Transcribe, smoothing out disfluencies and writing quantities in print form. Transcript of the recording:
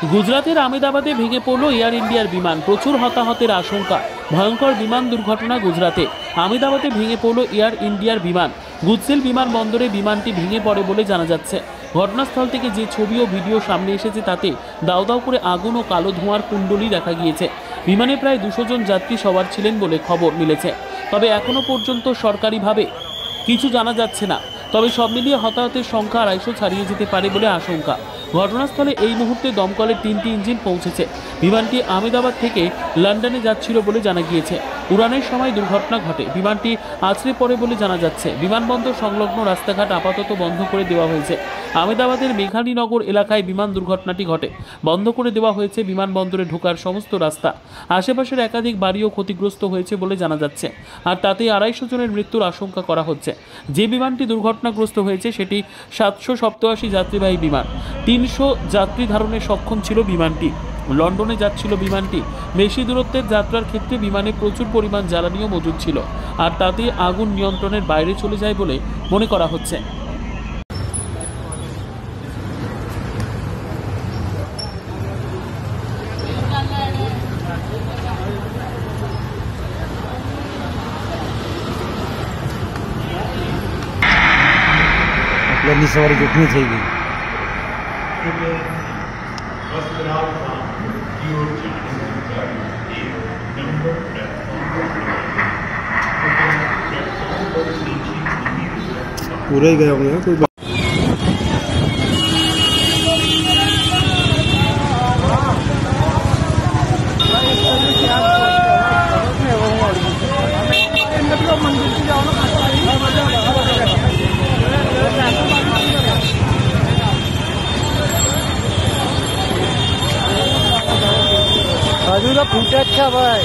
গুজরাতের আহমেদাবাদে ভেঙে পড়ল এয়ার ইন্ডিয়ার বিমান, প্রচুর হতাহতের আশঙ্কা। ভয়ঙ্কর বিমান দুর্ঘটনা গুজরাতে আহমেদাবাদে ভেঙে পড়ল এয়ার ইন্ডিয়ার বিমান। গুজসেল বিমানবন্দরে বিমানটি ভেঙে পড়ে বলে জানা যাচ্ছে। ঘটনাস্থল থেকে যে ছবি ও ভিডিও সামনে এসেছে তাতে দাউ দাউ করে আগুন ও কালো ধোঁয়ার কুণ্ডলী দেখা গিয়েছে। বিমানে প্রায় 200 জন যাত্রী সবার ছিলেন বলে খবর মিলেছে। তবে এখনো পর্যন্ত সরকারিভাবে কিছু জানা যাচ্ছে না। তবে সব মিলিয়ে হতাহতের সংখ্যা 250 ছাড়িয়ে যেতে পারে বলে আশঙ্কা। ঘটনাস্থলে এই মুহূর্তে দমকলের 3টি ইঞ্জিন পৌঁছেছে। বিমানটি আহমেদাবাদ থেকে লন্ডনে যাচ্ছিল বলে জানা গিয়েছে। উড়ানের সময় দুর্ঘটনা ঘটে। বিমানটি আছড়ে পড়ে বলে জানা যাচ্ছে। বিমানবন্দর সংলগ্ন রাস্তাঘাট আপাতত বন্ধ করে দেওয়া হয়েছে। আহমেদাবাদের মেঘানীনগর এলাকায় বিমান দুর্ঘটনাটি ঘটে। বন্ধ করে দেওয়া হয়েছে বিমানবন্দরে ঢোকার সমস্ত রাস্তা। আশেপাশের একাধিক বাড়িও ক্ষতিগ্রস্ত হয়েছে বলে জানা যাচ্ছে। আর তাতে 250 জনের মৃত্যুর আশঙ্কা করা হচ্ছে। যে বিমানটি দুর্ঘটনাগ্রস্ত হয়েছে সেটি 787 যাত্রীবাহী বিমান। 300 যাত্রী ধারণে সক্ষম ছিল বিমানটি। লন্ডনে যাচ্ছিল বিমানটি। বেশি দূরত্বের যাত্রার ক্ষেত্রে বিমানে প্রচুর পরিমাণ জ্বালানিও মজুদ ছিল, আর তাতে আগুন নিয়ন্ত্রণের বাইরে চলে যায় বলে মনে করা হচ্ছে। अपनी सवारी जोखमी થઈ ગઈ। पूरे ही गए होंगे कोई हजू तो फूटे अच्छा भाई।